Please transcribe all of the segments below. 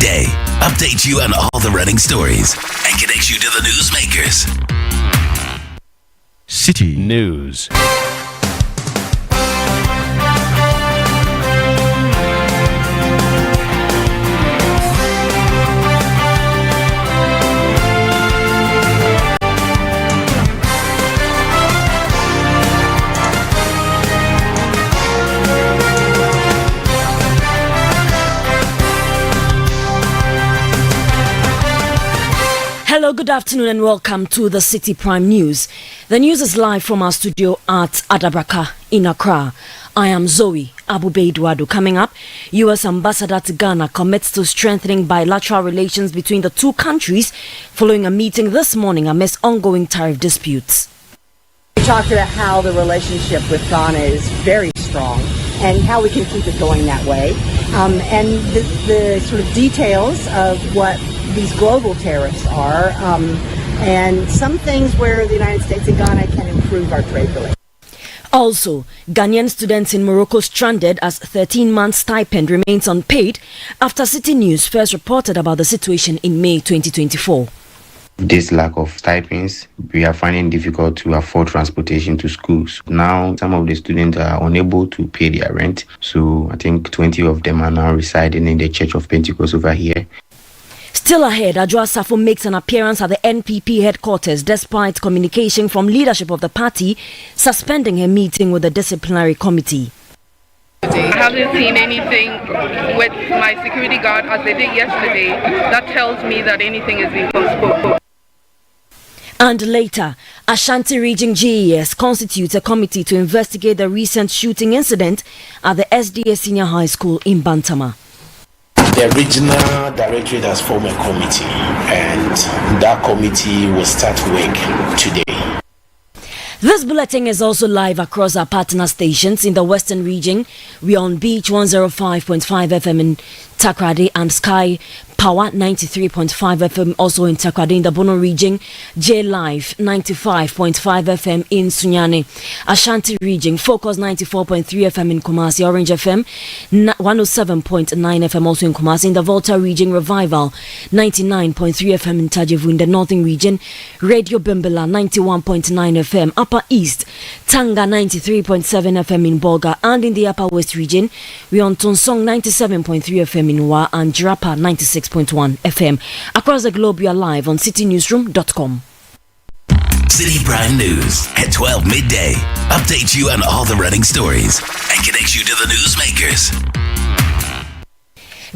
midday. Update you on all the running stories and connect you to the newsmakers. Citi News. Hello, good afternoon and welcome to the Citi Prime News. The news is live from our studio at Adabraka in Accra. I am Zoe Abubeidwadu. Coming up, U.S. Ambassador to Ghana commits to strengthening bilateral relations between the two countries following a meeting this morning amidst ongoing tariff disputes. We talked about how the relationship with Ghana is very strong and how we can keep it going that way. And the sort of details of what these global tariffs are, and some things where the United States and Ghana can improve our trade relations. Also, Ghanaian students in Morocco stranded as 13-month stipend remains unpaid after Citi News first reported about the situation in May 2024. This lack of stipends, we are finding difficult to afford transportation to schools. Now, some of the students are unable to pay their rent, so I think 20 of them are now residing in the Church of Pentecost over here. Still ahead, Adwoa Safo makes an appearance at the NPP headquarters despite communication from leadership of the party suspending her meeting with the disciplinary committee. I haven't seen anything with my security guard as they did yesterday that tells me that anything is being postponed. And later, Ashanti Region GES constitutes a committee to investigate the recent shooting incident at the SDA Senior High School in Bantama. The regional directorate has formed a committee, and that committee will start work today. This bulletin is also live across our partner stations in the Western region. We are on Beach 105.5 FM in Takrady and Sky Power 93.5 FM also in Takrady in the Bono region, J Live 95.5 FM in Sunyani, Ashanti region, Focus 94.3 FM in Kumasi, Orange FM 107.9 FM also in Kumasi, in the Volta region, Revival 99.3 FM in Tajevu, in the Northern region, Radio Bimbela 91.9 FM, Upper East, Tanga 93.7 FM in Bolga, and in the Upper West region, we on Tonsong 97.3 FM in Wa and Jirapa 96.1 FM. Across the globe, we are live on citinewsroom.com. Citi Prime News at 12 midday. Update you on all the running stories and connect you to the newsmakers.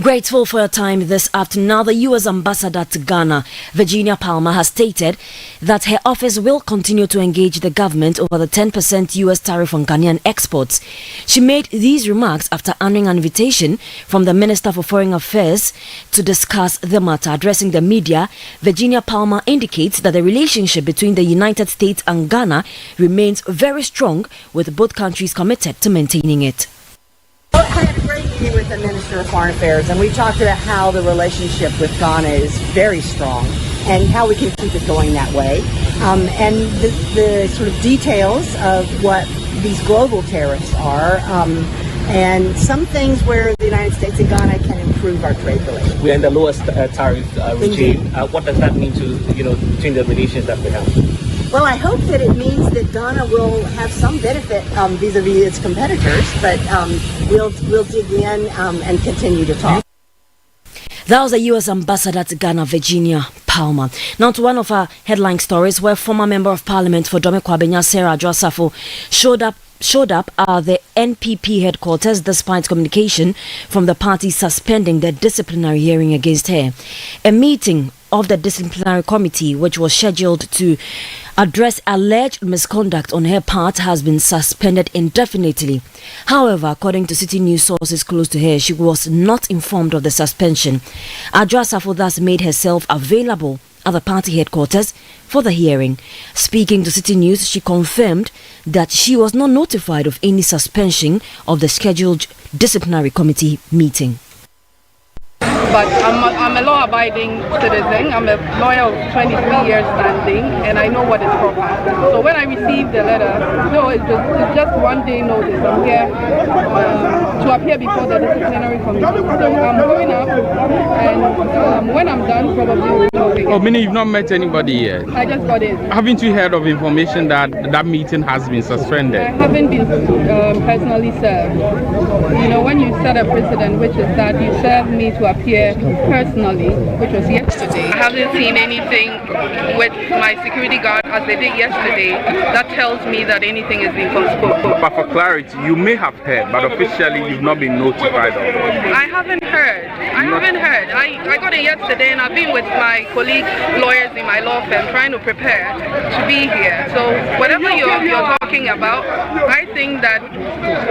Grateful for your time this afternoon. Now, the U.S. Ambassador to Ghana, Virginia Palmer, has stated that her office will continue to engage the government over the 10% U.S. tariff on Ghanaian exports. She made these remarks after honoring an invitation from the Minister for Foreign Affairs to discuss the matter. Addressing the media, Virginia Palmer indicates that the relationship between the United States and Ghana remains very strong, with both countries committed to maintaining it. I had a great meeting with the Minister of Foreign Affairs, and we talked about how the relationship with Ghana is very strong and how we can keep it going that way. And the sort of details of what these global tariffs are, and some things where the United States and Ghana can improve our trade relations. We're in the lowest tariff regime. What does that mean to, between the relations that we have? Well, I hope that it means that Ghana will have some benefit vis-a-vis its competitors, but we'll dig in and continue to talk. That was the U.S. Ambassador to Ghana, Virginia Palmer. Now to one of our headline stories, where former Member of Parliament for Dome-Kwabenya, Sarah Adwoa Safo, showed up at the NPP headquarters despite communication from the party suspending the disciplinary hearing against her. A meeting of the disciplinary committee, which was scheduled to address alleged misconduct on her part, has been suspended indefinitely. However, according to Citi News sources close to her, she was not informed of the suspension. Adwoa Safo thus made herself available at the party headquarters for the hearing. Speaking to Citi News, she confirmed that she was not notified of any suspension of the scheduled disciplinary committee meeting. But I'm a law-abiding citizen. I'm a lawyer of 23 years standing, and I know what is proper. So when I received the letter, no, it's just one day notice. I'm here to appear before the disciplinary committee. So I'm going up, and when I'm done, probably we'll talk again. Oh, meaning you've not met anybody yet? I just got in. Haven't you heard of information that that meeting has been suspended? I haven't been personally served. You know, when you set a precedent, which is that you serve me to appear personally, which was yesterday. I haven't seen anything with my security guard as they did yesterday that tells me that anything is being postponed. But for clarity, you may have heard, but officially you've not been notified of it. I haven't heard. I got it yesterday, and I've been with my colleague lawyers in my law firm trying to prepare to be here. So whatever you're talking about, I think that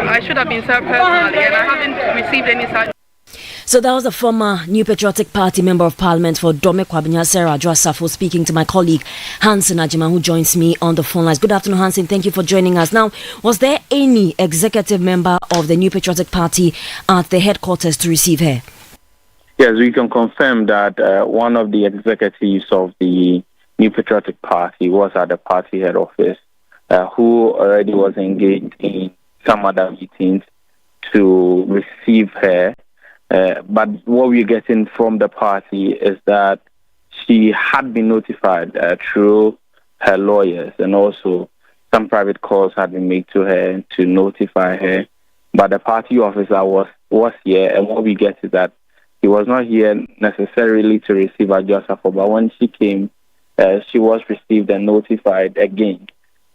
I should have been served personally, and I haven't received any such. So that was the former New Patriotic Party Member of Parliament for Dome Kwabinya, Sarah Adwoa-Safo, speaking to my colleague Hansen Ajima, who joins me on the phone lines. Good afternoon, Hansen. Thank you for joining us. Now, was there any executive member of the New Patriotic Party at the headquarters to receive her? Yes, we can confirm that one of the executives of the New Patriotic Party was at the party head office, who already was engaged in some other meetings to receive her. But what we're getting from the party is that she had been notified through her lawyers, and also some private calls had been made to her to notify her. But the party officer was here, and what we get is that he was not here necessarily to receive Adwoa-Safo, but when she came, she was received and notified again,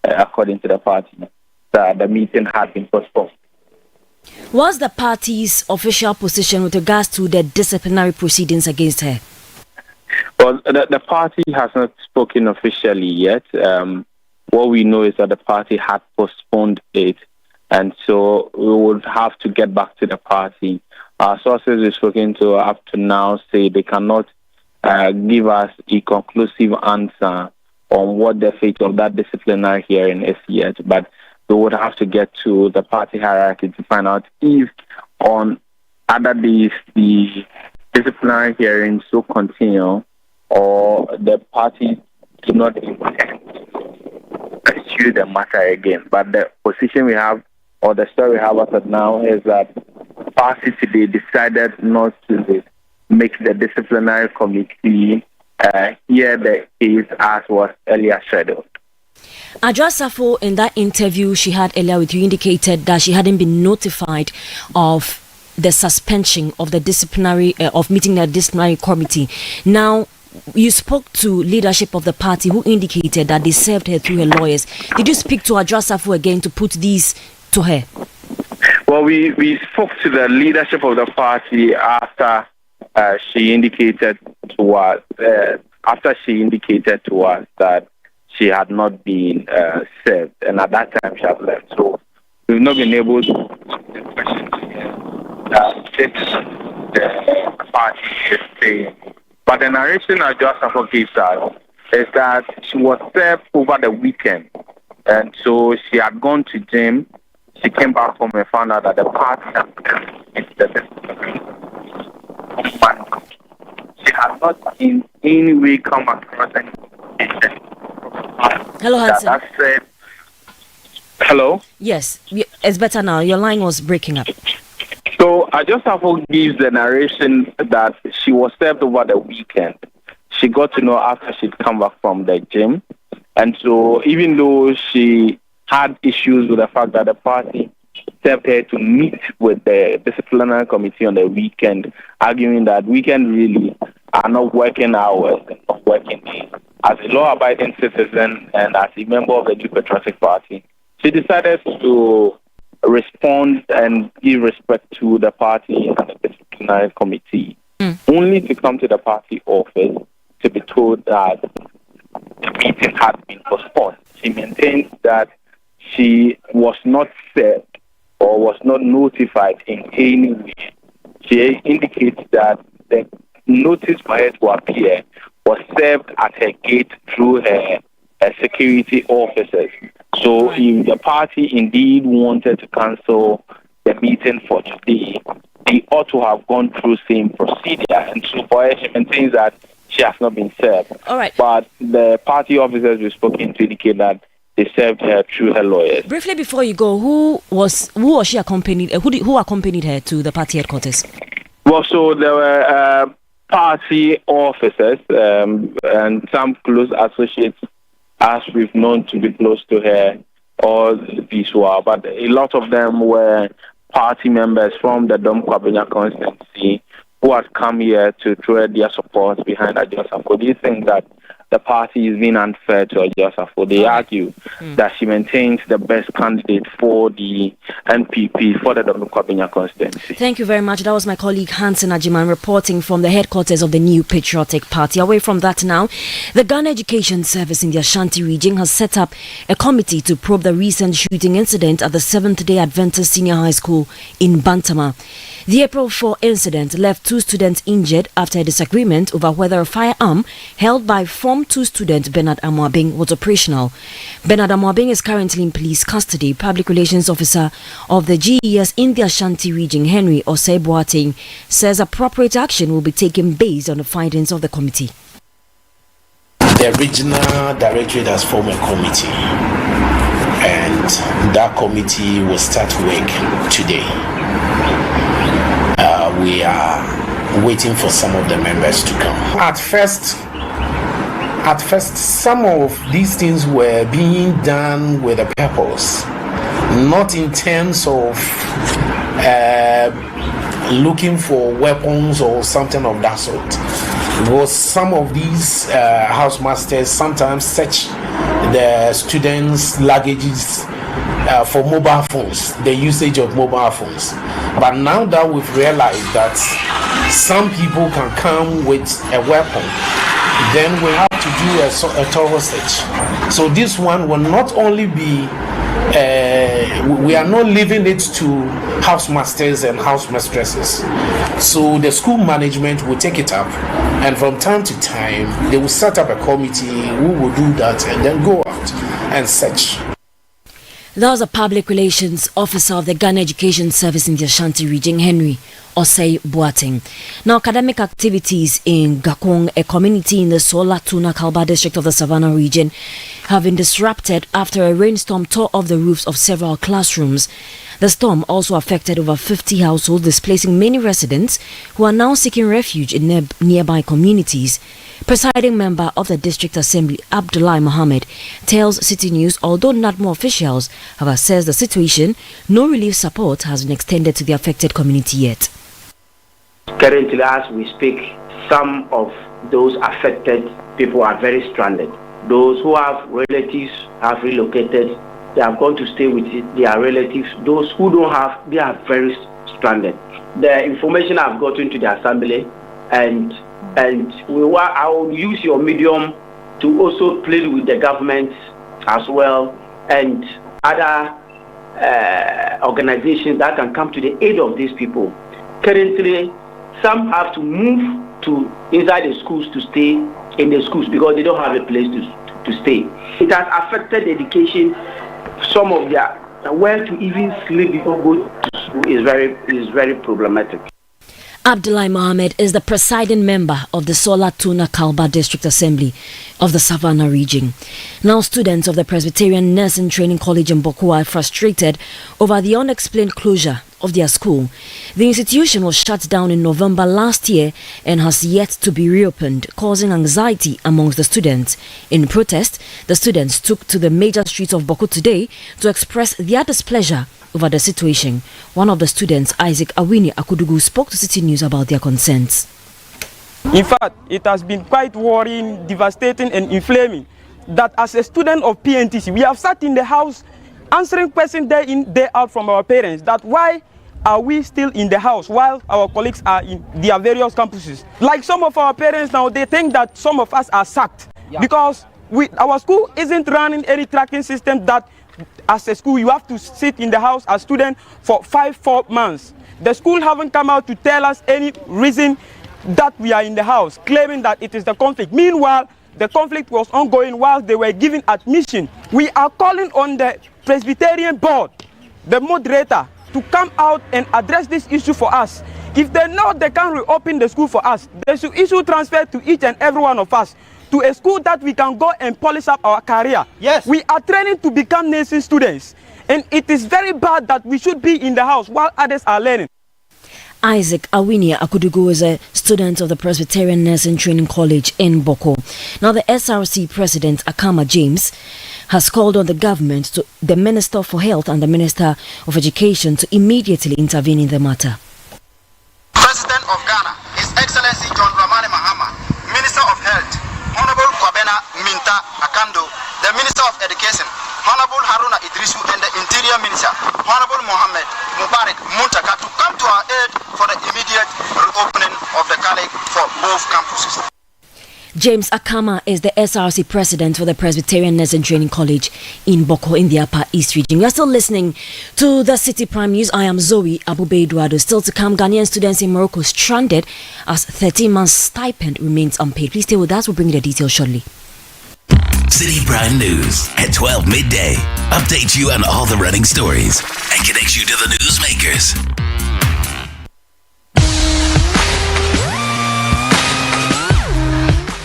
according to the party, that the meeting had been postponed. What's the party's official position with regards to the disciplinary proceedings against her? Well, the party has not spoken officially yet. What we know is that the party had postponed it, and so we would have to get back to the party. Our sources we've spoken to up to now say they cannot give us a conclusive answer on what the fate of that disciplinary hearing is yet, but we would have to get to the party hierarchy to find out if on other days the disciplinary hearings will continue, or the party do not intend to pursue the matter again. But the position we have, or the story we have as of now, is that the party today decided not to make the disciplinary committee hear the case as was earlier scheduled. Adwoa-Safo, in that interview she had earlier with you, indicated that she hadn't been notified of the suspension of the disciplinary of meeting the disciplinary committee. Now, you spoke to leadership of the party who indicated that they served her through her lawyers. Did you speak to Adwoa-Safo again to put these to her? Well, we spoke to the leadership of the party after she indicated to us that she had not been served, and at that time she had left. So we've not been able to put the question to the party is saying. But the narration Adwoa-Safo gives us is that she was served over the weekend, and so she had gone to gym. She came back home and found out that the party she had not in any way come across any information. Hello, Hansen. Hello? Yes, it's better now. Your line was breaking up. So Adwoa-Safo gives the narration that she was served over the weekend. She got to know after she'd come back from the gym. And so even though she had issues with the fact that the party served her to meet with the disciplinary committee on the weekend, arguing that weekend really are not working hours and not working days. As a law-abiding citizen and as a member of the New Patriotic Party, she decided to respond and give respect to the party and the disciplinary committee, only to come to the party office to be told that the meeting had been postponed. She maintains that she was not served or was not notified in any way. She indicates that the notice for her to appear was served at her gate through her security officers. So if the party indeed wanted to cancel the meeting for today, they ought to have gone through same procedure. And so for her, she maintains that she has not been served. All right. But the party officers we've spoken to indicate that they served her through her lawyers. Briefly before you go, who was she accompanied? Who accompanied her to the party headquarters? Well, so there were party officers and some close associates, as we've known to be close to her, all these were. But a lot of them were party members from the Dom Kwabena constituency who had come here to throw their support behind Adjosafo. Do you think that the party is being unfair to Adjosafo? They argue that she maintains the best candidate for the NPP for the Dom Kwabena constituency. Thank you very much. That was my colleague Hansen Ajiman reporting from the headquarters of the New Patriotic Party. Away from that now, the Ghana Education Service in the Ashanti region has set up a committee to probe the recent shooting incident at the Seventh-day Adventist Senior High School in Bantama. The April 4 incident left 2 students injured after a disagreement over whether a firearm held by Form 2 student Bernard Amoabing was operational. Bernard Amoabing is currently in police custody. Public Relations Officer of the GES in the Ashanti region, Henry Osei Boateng, says appropriate action will be taken based on the findings of the committee. The regional directorate has formed a committee, and that committee will start work today. We are waiting for some of the members to come. At first, some of these things were being done with a purpose, not in terms of looking for weapons or something of that sort. Because some of these housemasters sometimes search the students' luggages for mobile phones, the usage of mobile phones. But now that we've realized that some people can come with a weapon, then we have to do a thorough search. So this one will not only be, we are not leaving it to housemasters and housemistresses. So the school management will take it up, and from time to time, they will set up a committee who will do that and then go out and search. That was a public relations officer of the Ghana Education Service in the Ashanti region, Henry Osei Boateng. Now, academic activities in Gakong, a community in the Sola Tuna Kalba district of the Savannah region, have been disrupted after a rainstorm tore off the roofs of several classrooms. The storm also affected over 50 households, displacing many residents who are now seeking refuge in nearby communities. Presiding member of the District Assembly, Abdullahi Mohammed, tells Citi News although not more officials have assessed the situation, no relief support has been extended to the affected community yet. Currently, as we speak, some of those affected people are very stranded. Those who have relatives have relocated. They have gone to stay with their relatives. Those who don't have, they are very stranded. The information I've gotten to the assembly, and I will use your medium to also plead with the government as well and other organizations that can come to the aid of these people. Currently, some have to move to inside the schools to stay in the schools because they don't have a place to stay. It has affected education. Some of their where to even sleep before go to school is very problematic. Abdullahi Mohammed is the presiding member of the Sola Tuna Kalba District Assembly of the Savannah region. Now, students of the Presbyterian Nursing Training College in Bokua are frustrated over the unexplained closure of their school. The institution was shut down in November last year and has yet to be reopened, causing anxiety amongst the students. In protest, the students took to the major streets of Boko today to express their displeasure over the situation. One of the students, Isaac Awini Akudugu, spoke to Citi News about their concerns. In fact, it has been quite worrying, devastating and inflaming that as a student of PNTC, we have sat in the house answering questions day in, day out from our parents that why are we still in the house while our colleagues are in their various campuses. Like some of our parents now, they think that some of us are sacked because our school isn't running any tracking system that as a school you have to sit in the house as a student for 4 months. The school haven't come out to tell us any reason that we are in the house, claiming that it is the conflict. Meanwhile, the conflict was ongoing while they were giving admission. We are calling on the Presbyterian board, the moderator, to come out and address this issue for us. If they know they can reopen the school for us, they should issue transfer to each and every one of us to a school that we can go and polish up our career. Yes. We are training to become nursing students, and it is very bad that we should be in the house while others are learning. Isaac Awinia Akudugu is a student of the Presbyterian Nursing Training College in Boko. Now, the SRC President Akama James has called on the government, to the Minister for Health and the Minister of Education to immediately intervene in the matter. President of Ghana, His Excellency John Dramani Mahama, Minister of Health, Honorable Kwabena Minta Akando, the Minister of Education, Honorable Haruna Idrisu, and the Interior Minister, Honorable Mohammed Mubarak Muntaka, to come to our aid for the immediate reopening of the college for both campuses. James Akama is the SRC president for the Presbyterian Nursing Training College in Boko in the Upper East region. You are still listening to the Citi Prime News. I am Zoe Abube-Eduardo. Still to come, Ghanaian students in Morocco stranded as 13 months stipend remains unpaid. Please stay with us. We'll bring you the details shortly. Citi Prime News at 12 midday. Update you on all the running stories and connects you to the newsmakers.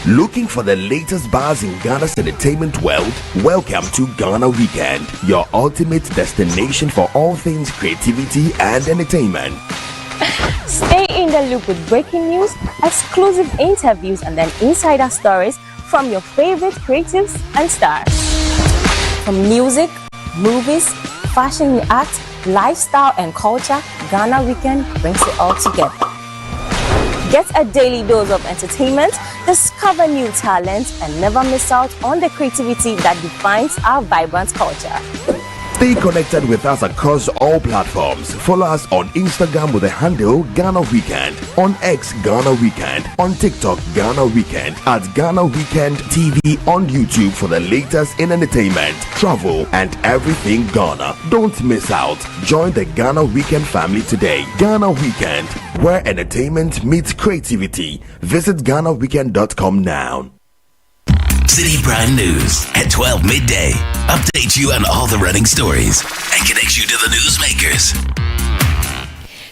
Looking for the latest buzz in Ghana's entertainment world? Welcome to Ghana Weekend, your ultimate destination for all things creativity and entertainment. Stay in the loop with breaking news, exclusive interviews, and then insider stories from your favorite creatives and stars. From music, movies, fashion and art, lifestyle and culture, Ghana Weekend brings it all together. Get a daily dose of entertainment, discover new talent, and never miss out on the creativity that defines our vibrant culture. Stay connected with us across all platforms. Follow us on Instagram with the handle Ghana Weekend, on X Ghana Weekend, on TikTok Ghana Weekend, at Ghana Weekend TV on YouTube for the latest in entertainment, travel, and everything Ghana. Don't miss out. Join the Ghana Weekend family today. Ghana Weekend, where entertainment meets creativity. Visit GhanaWeekend.com now. Citi Prime News at 12 midday. Update you on all the running stories and connects you to the newsmakers.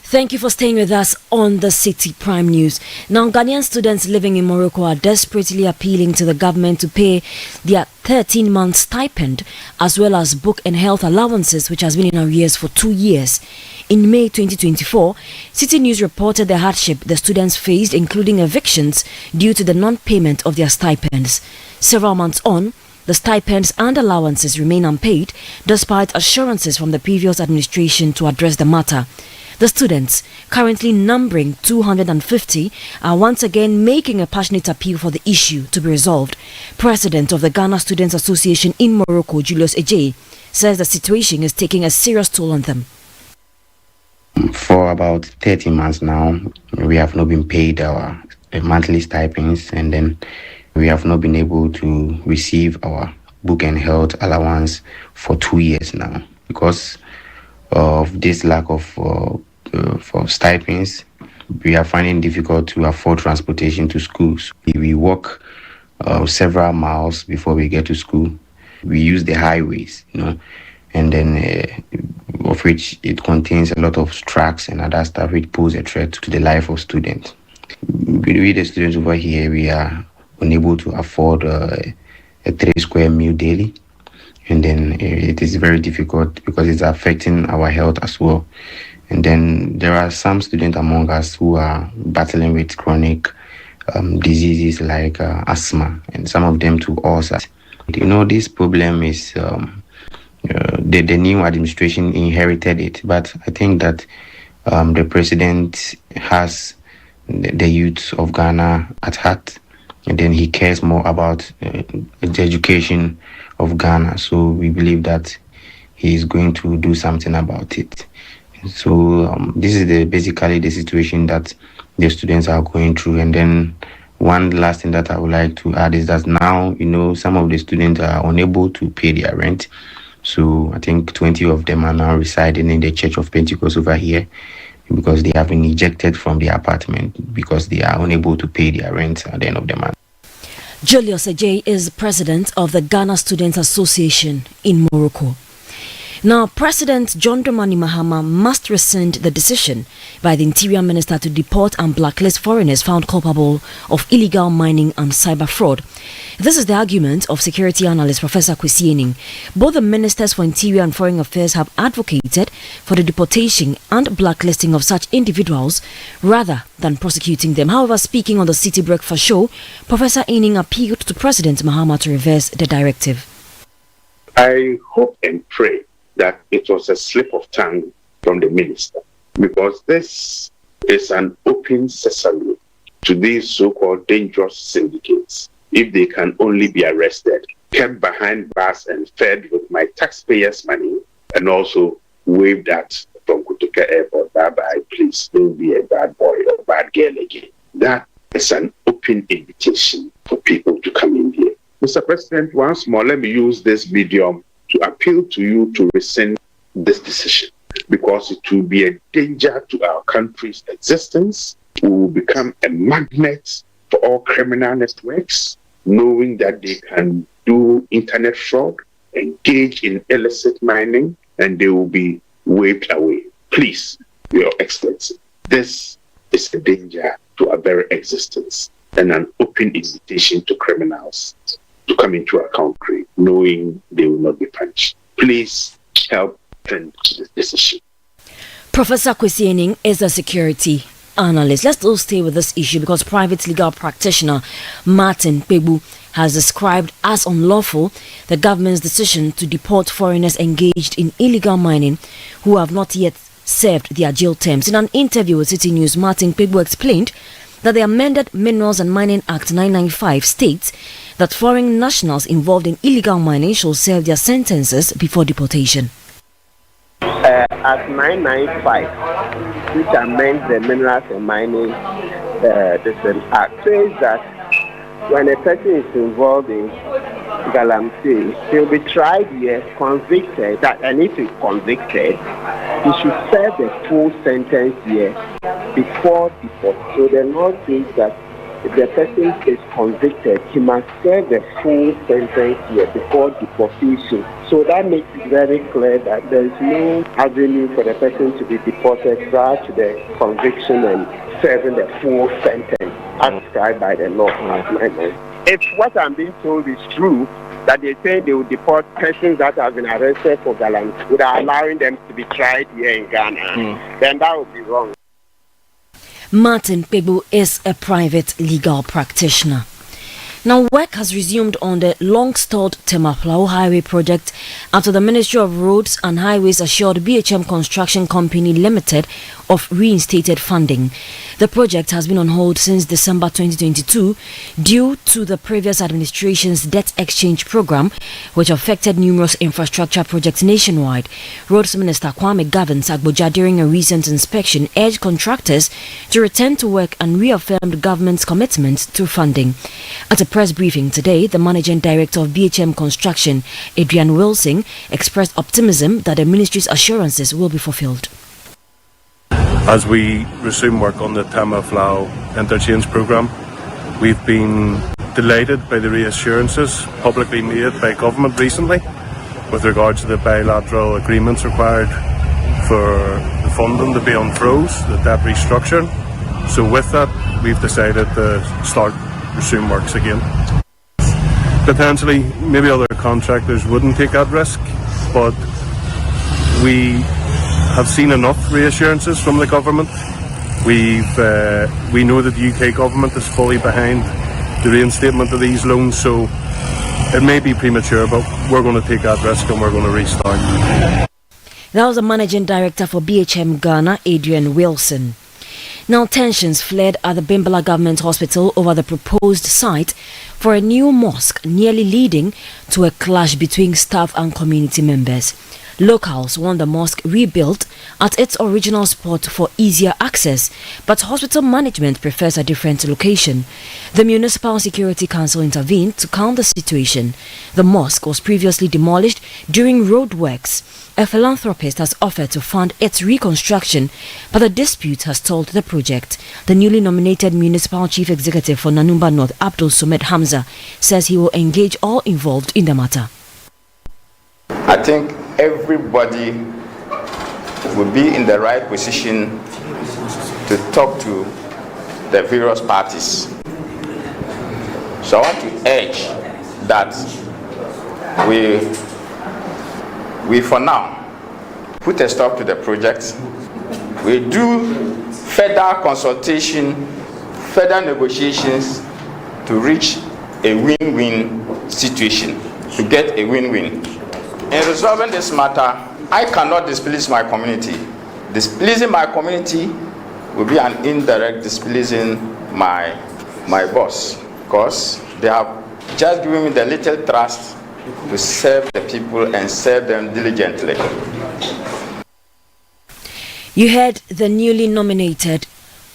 Thank you for staying with us on the Citi Prime News. Now, Ghanaian students living in Morocco are desperately appealing to the government to pay their 13-month stipend as well as book and health allowances, which has been in arrears for 2 years. In May 2024, Citi News reported the hardship the students faced, including evictions, due to the non-payment of their stipends. Several months on, the stipends and allowances remain unpaid, despite assurances from the previous administration to address the matter. The students, currently numbering 250, are once again making a passionate appeal for the issue to be resolved. President of the Ghana Students Association in Morocco, Julius Ejay, says the situation is taking a serious toll on them. For about 30 months now, we have not been paid our monthly stipends, and then we have not been able to receive our book and health allowance for 2 years now. Because of this lack of for stipends, we are finding it difficult to afford transportation to schools. We walk several miles before we get to school. We use the highways, and then of which it contains a lot of tracks and other stuff which pose a threat to the life of students. We the students over here, we are unable to afford a 3-square meal daily, and then it is very difficult because it's affecting our health as well. And then there are some students among us who are battling with chronic diseases like asthma, and some of them to ulcers. This problem is the new administration inherited it, but I think that the president has the youth of Ghana at heart, and then he cares more about the education of Ghana. So we believe that he is going to do something about it. So this is basically the situation that the students are going through. And then one last thing that I would like to add is that now, some of the students are unable to pay their rent. So I think 20 of them are now residing in the Church of Pentecost over here because they have been ejected from the apartment because they are unable to pay their rent at the end of the month. Julius Ejay is president of the Ghana Students Association in Morocco. Now, President John Dramani Mahama must rescind the decision by the Interior Minister to deport and blacklist foreigners found culpable of illegal mining and cyber fraud. This is the argument of security analyst Professor Kwesi Ening. Both the Ministers for Interior and Foreign Affairs have advocated for the deportation and blacklisting of such individuals rather than prosecuting them. However, speaking on the Citi Breakfast Show, Professor Ening appealed to President Mahama to reverse the directive. I hope and pray that it was a slip of tongue from the minister, because this is an open sesame to these so-called dangerous syndicates. If they can only be arrested, kept behind bars and fed with my taxpayers' money, and also wave that from Kutuka Airport, bye-bye, please don't be a bad boy or bad girl again. That is an open invitation for people to come in here. Mr. President, once more, let me use this medium to appeal to you to rescind this decision, because it will be a danger to our country's existence. We will become a magnet for all criminal networks, knowing that they can do internet fraud, engage in illicit mining, and they will be waved away. Please, Your Excellency, this is a danger to our very existence and an open invitation to criminals to come into our country, knowing they will not be punished. Please help defend this decision. Professor Kwesi Ening is a security analyst. Let's still stay with this issue because private legal practitioner Martin Pebu has described as unlawful the government's decision to deport foreigners engaged in illegal mining who have not yet served their jail terms. In an interview with Citi News, Martin Pebu explained that the amended Minerals and Mining Act 995 states that foreign nationals involved in illegal mining shall serve their sentences before deportation. Act 995, which amends the Minerals and Mining Act, says that when a person is involved in galamsey, he'll be tried here, convicted, and if he's convicted, he should serve the full sentence here before deportation. So the law says that if the person is convicted, he must serve the full sentence here before deportation. So that makes it very clear that there is no avenue for the person to be deported prior to the conviction and serving the full sentence as prescribed by the law. If what I'm being told is true, that they say they will deport persons that have been arrested for galamsey without allowing them to be tried here in Ghana, then that would be wrong. Martin Pebu is a private legal practitioner. Now, work has resumed on the long-stalled Temaplau Highway project after the Ministry of Roads and Highways assured BHM Construction Company Limited of reinstated funding. The project has been on hold since December 2022 due to the previous administration's debt exchange program, which affected numerous infrastructure projects nationwide. Roads Minister Kwame Gavin Sagboja, during a recent inspection, urged contractors to return to work and reaffirmed government's commitment to funding. At a press briefing today, the Managing Director of BHM Construction, Adrian Wilson, expressed optimism that the ministry's assurances will be fulfilled. As we resume work on the Temaplau interchange programme, we've been delighted by the reassurances publicly made by government recently with regards to the bilateral agreements required for the funding to be unfroze, the debt restructuring. So with that, we've decided to resume works again. Potentially, maybe other contractors wouldn't take that risk, but we have seen enough reassurances from the government. We know that the UK government is fully behind the reinstatement of these loans, so it may be premature, but we're going to take that risk and we're going to restart. That was the Managing Director for BHM Ghana, Adrian Wilson. Now, tensions flared at the Bimbala Government Hospital over the proposed site for a new mosque, nearly leading to a clash between staff and community members. Locals want the mosque rebuilt at its original spot for easier access, but hospital management prefers a different location. The Municipal Security Council intervened to calm the situation. The mosque was previously demolished during road works. A philanthropist has offered to fund its reconstruction, but the dispute has stalled the project. The newly nominated Municipal Chief Executive for Nanumba North, Abdul Somed Hamza, says he will engage all involved in the matter. I think everybody will be in the right position to talk to the various parties. So I want to urge that we for now put a stop to the project. We do further consultation, further negotiations to reach a win-win situation, to get a win-win. In resolving this matter, I cannot displease my community. Displeasing my community will be an indirect displeasing my boss, because they have just given me the little trust to serve the people and serve them diligently. You heard the newly nominated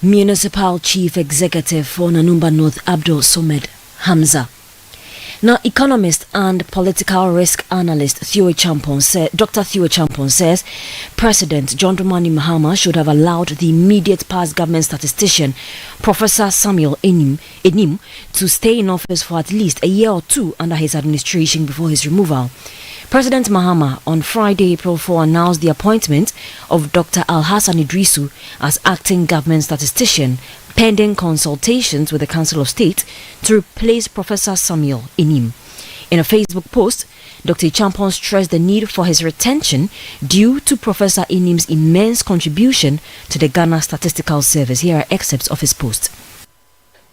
Municipal Chief Executive for Nanumba North, Abdul Somed Hamza. Now, economist and political risk analyst Dr. Theo Champon says President John Dramani Mahama should have allowed the immediate past government statistician, Professor Samuel Enim, to stay in office for at least a year or two under his administration before his removal. President Mahama on Friday, April 4, announced the appointment of Dr. Alhassan Idrisu as acting government statistician, pending consultations with the Council of State to replace Professor Samuel Enim. In a Facebook post, Dr. Champon stressed the need for his retention due to Professor Inim's immense contribution to the Ghana Statistical Service. Here are excerpts of his post.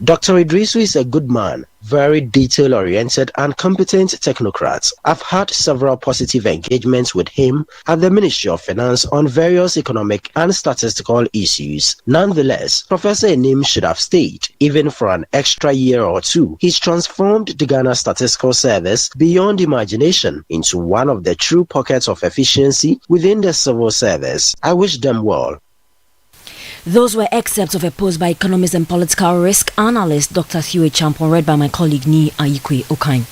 Dr. Idrisu is a good man, very detail-oriented and competent technocrat. I've had several positive engagements with him at the Ministry of Finance on various economic and statistical issues. Nonetheless, Professor Enim should have stayed, even for an extra year or two. He's transformed the Ghana Statistical Service beyond imagination into one of the true pockets of efficiency within the civil service. I wish them well. Those were excerpts of a post by economist and political risk analyst Dr. Theo Champon, read by my colleague Ni Ayikwe Okain.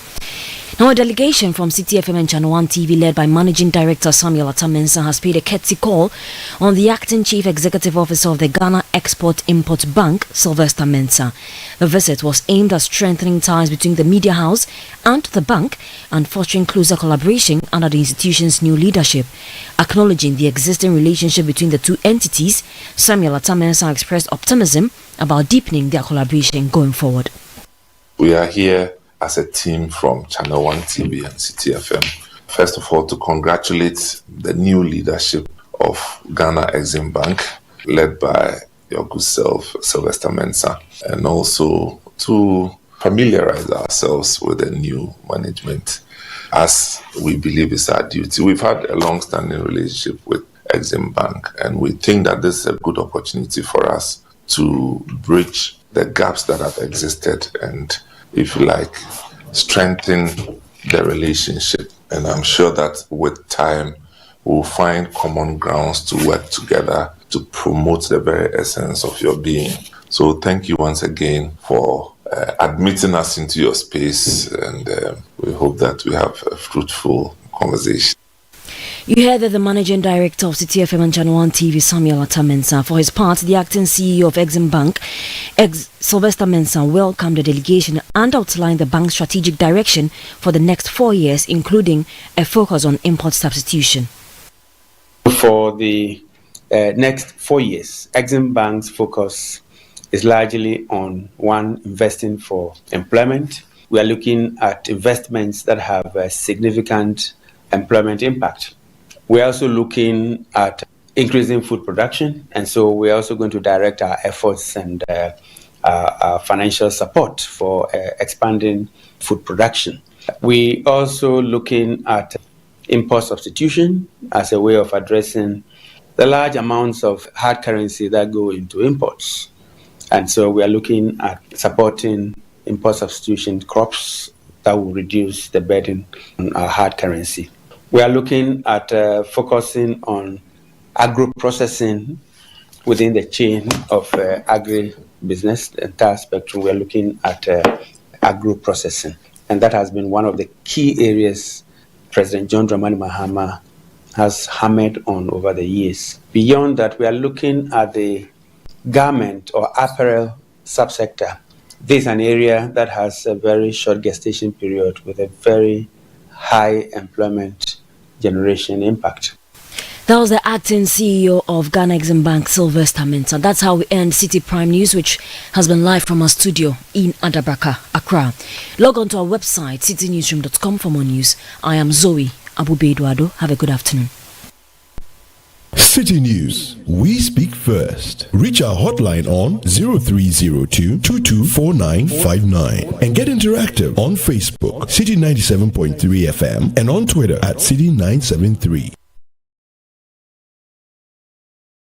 Now, a delegation from Citi FM and Channel 1 TV, led by Managing Director Samuel Atamensa, has paid a courtesy call on the Acting Chief Executive Officer of the Ghana Export-Import Bank, Sylvester Mensah. The visit was aimed at strengthening ties between the media house and the bank and fostering closer collaboration under the institution's new leadership. Acknowledging the existing relationship between the two entities, Samuel Atamensa expressed optimism about deepening their collaboration going forward. We are here as a team from Channel 1 TV and Citi FM. First of all, to congratulate the new leadership of Ghana Exim Bank, led by your good self, Sylvester Mensah, and also to familiarize ourselves with the new management, as we believe is our duty. We've had a long-standing relationship with Exim Bank, and we think that this is a good opportunity for us to bridge the gaps that have existed and, if you like, strengthen the relationship. And I'm sure that with time, we'll find common grounds to work together to promote the very essence of your being. So thank you once again for admitting us into your space, and we hope that we have a fruitful conversation. You heard that the Managing Director of Citi FM and Channel 1 TV, Samuel Atamensa. For his part, the Acting CEO of Exim Bank, Sylvester Mensah, welcomed the delegation and outlined the bank's strategic direction for the next 4 years, including a focus on import substitution. For the next 4 years, Exim Bank's focus is largely on, one, investing for employment. We are looking at investments that have a significant employment impact. We're also looking at increasing food production, and so we're also going to direct our efforts and our financial support for expanding food production. We also looking at import substitution as a way of addressing the large amounts of hard currency that go into imports. And so we are looking at supporting import substitution crops that will reduce the burden on our hard currency. We are looking at focusing on agro-processing within the chain of agri-business, the entire spectrum. We are looking at agro-processing. And that has been one of the key areas President John Dramani Mahama has hammered on over the years. Beyond that, we are looking at the garment or apparel subsector. This is an area that has a very short gestation period with a very high employment generation impact. That was the acting CEO of Ghana Exim Bank, Sylvester Minta. That's how we end City Prime News, which has been live from our studio in Adabraka, Accra. Log on to our website, citynewsroom.com for more news. I am Zoe Abubeduado. Have a good afternoon. City News. We speak first. Reach our hotline on 0302-224959 and get interactive on Facebook, City 97.3 FM, and on Twitter at City 973.